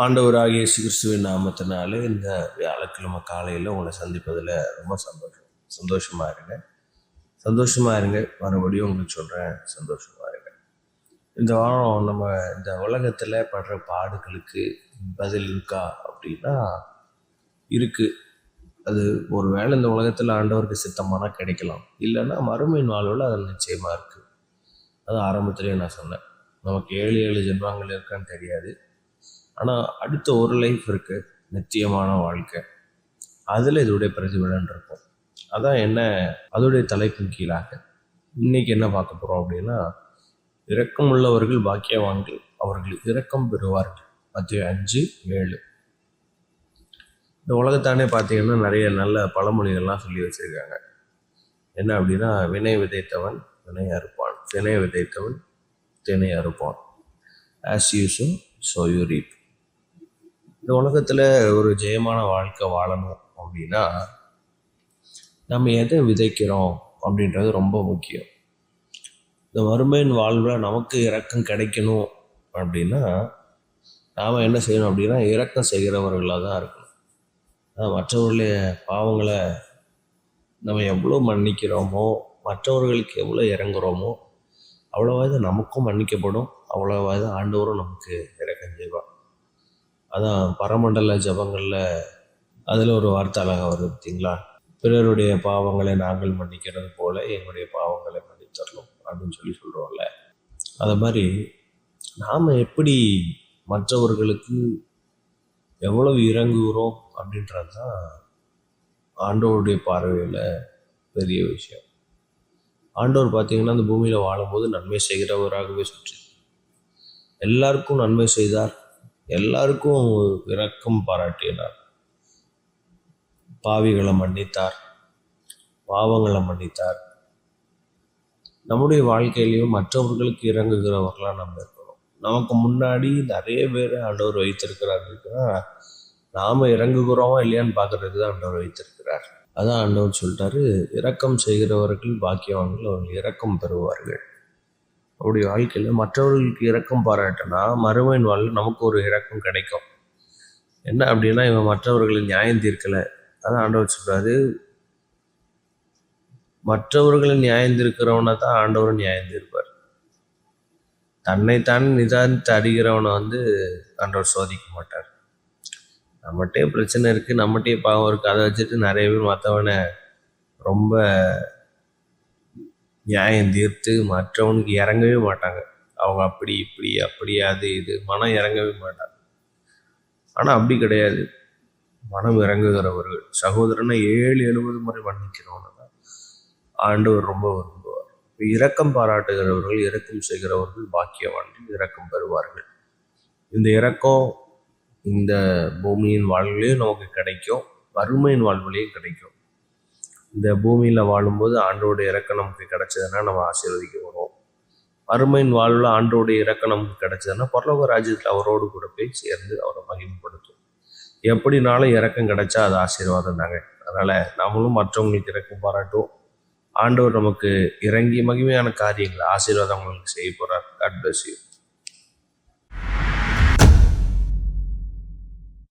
ஆண்டவராகிய இயேசு கிறிஸ்துவின் நாமத்தினாலே இந்த வியாழக்கிழமை காலையில் உங்களை சந்திப்பதில் ரொம்ப சந்தோஷமாக இருங்க. மறுபடியும் உங்களுக்கு சொல்கிறேன், சந்தோஷமாக இருங்க. இந்த வாரம் நம்ம இந்த உலகத்தில் படுற பாடுகளுக்கு பதில் இருக்கா அப்படின்னா இருக்குது. அது ஒரு வேளை இந்த உலகத்தில் ஆண்டவருக்கு சித்தமானா கிடைக்கலாம், இல்லைன்னா மறுமையின் வாழ்வில் அது நிச்சயமாக இருக்குது. அது ஆரம்பத்திலே நான் சொன்னேன், நமக்கு 7 ஜென்மங்கள் இருக்கான்னு தெரியாது, ஆனால் அடுத்த ஒரு லைஃப் இருக்குது, நித்தியமான வாழ்க்கை. அதில் இதோடைய பிரதிபலன் இருக்கும். அதான் என்ன, அதோடைய தலைப்பின் கீழாக இன்னைக்கு என்ன பார்க்க போகிறோம் அப்படின்னா, இரக்கம் உள்ளவர்கள் பாக்கியவான்கள், அவர்கள் இரக்கம் பெறுவார்கள். மத்தேயு 5:7. இந்த உலகத்தானே பார்த்தீங்கன்னா நிறைய நல்ல பழமொழிகள்லாம் சொல்லி வச்சுருக்காங்க. என்ன அப்படின்னா, வினை விதைத்தவன் வினை அறுப்பான், தினை விதைத்தவன் தினை அறுப்பான், as you sow so you reap. இந்த உலகத்தில் ஒரு ஜெயமான வாழ்க்கை வாழணும் அப்படின்னா நம்ம எதை விதைக்கிறோம் அப்படின்றது ரொம்ப முக்கியம். இந்த வறுமையின் வாழ்வில் நமக்கு இரக்கம் கிடைக்கணும் அப்படின்னா நாம் என்ன செய்யணும் அப்படின்னா, இரக்கம் செய்கிறவர்களாக தான் இருக்கணும். மற்றவர்களுடைய பாவங்களை நம்ம எவ்வளோ மன்னிக்கிறோமோ, மற்றவர்களுக்கு எவ்வளோ இறங்குறோமோ, அவ்வளோவாது நமக்கும் மன்னிக்கப்படும், அவ்வளோவாது ஆண்டவரும் நமக்கு இரக்கம் செய்வார். அதான் பரமண்டல ஜபங்களில் அதில் ஒரு வார்த்தை அழகாக வருது பார்த்தீங்களா, பிறருடைய பாவங்களை நாங்கள் மன்னிக்கிறது போல எங்களுடைய பாவங்களை மன்னித்தரணும் அப்படின்னு சொல்கிறோம்ல. அது மாதிரி நாம் எப்படி மற்றவர்களுக்கு எவ்வளவு இறங்குகிறோம் அப்படின்றது தான் ஆண்டவருடைய பார்வையில் பெரிய விஷயம். ஆண்டவர் பார்த்தீங்கன்னா அந்த பூமியில் வாழும்போது நன்மை செய்கிறவராகவே சுற்றி எல்லாருக்கும் நன்மை செய்தார், எல்லாருக்கும் இரக்கம் பாராட்டினார், பாவிகளை மன்னித்தார், பாவங்களை மன்னித்தார். நம்முடைய வாழ்க்கையிலையும் மற்றவர்களுக்கு இறங்குகிறவர்களாக நம்ம இருக்கணும். நமக்கு முன்னாடி நிறைய பேர் ஆண்டவர் வைத்திருக்கிறாருன்னா நாம் இறங்குகிறோமா இல்லையான்னு பார்க்கறதுக்கு தான் ஆண்டவர் வைத்திருக்கிறார். அதான் ஆண்டவர் சொல்லிட்டாரு, இரக்கம் செய்கிறவர்கள் பாக்கியவான்கள், அவர்கள் இரக்கம் பெறுவார்கள். அவருடைய வாழ்க்கையில் மற்றவர்களுக்கு இரக்கம் பாராட்டினா மறுமையின் வாழ்வில் நமக்கு ஒரு இரக்கம் கிடைக்கும். என்ன அப்படின்னா, இவன் மற்றவர்களை நியாயம் தீர்க்கலை. அதான் ஆண்டவர் சொல்றாரு, மற்றவர்களை நியாயம் தீர்க்கிறவனை தான் ஆண்டவர் நியாயம் தீர்ப்பார். தன்னைத்தான் நிதானித்து அறிகிறவனை ஆண்டவர் சோதிக்க மாட்டார். நம்மகிட்டே பிரச்சனை இருக்குது, நம்மகிட்டே பாவம் இருக்குது, அதை வச்சுட்டு நிறைய பேர் மற்றவனை ரொம்ப நியாயம் தீர்த்து மற்றவனுக்கு இறங்கவே மாட்டாங்க. அவங்க அப்படி இப்படி அப்படி அது இது மனம் இறங்கவே மாட்டாங்க. ஆனால் அப்படி கிடையாது, மனம் இறங்குகிறவர்கள், சகோதரனை 7-70 முறை மன்னிக்கிறவனை தான் ஆண்டவர் ரொம்ப விரும்புவார். இரக்கம் பாராட்டுகிறவர்கள், இரக்கம் செய்கிறவர்கள் பாக்கியவான்கள், இரக்கம் பெறுவார்கள். இந்த இரக்கம் இந்த பூமியின் வாழ்விலையும் நமக்கு கிடைக்கும், வறுமையின் வாழ்விலையும் கிடைக்கும். இந்த பூமியில் வாழும்போது ஆண்டோடைய இரக்கம் நமக்கு கிடைச்சதுன்னா நம்ம ஆசீர்வதிக்கப்படுவோம். வறுமையின் வாழ்வில் ஆண்டோடைய இரக்கம் நமக்கு கிடைச்சதுன்னா பரலோக ராஜ்யத்தில் அவரோடு கூட போய் சேர்ந்து அவரை மகிமைப்படுத்தும். எப்படினாலும் இரக்கம் கிடைச்சா அது ஆசீர்வாதம் தாங்க. அதனால் நம்மளும் மற்றவங்களுக்கு இரக்கம் பாராட்டுவோம். ஆண்டவர் நமக்கு இறங்கி மகிமையான காரியங்களை, ஆசீர்வாதம் அவங்களுக்கு செய்ய போகிறார். God bless you.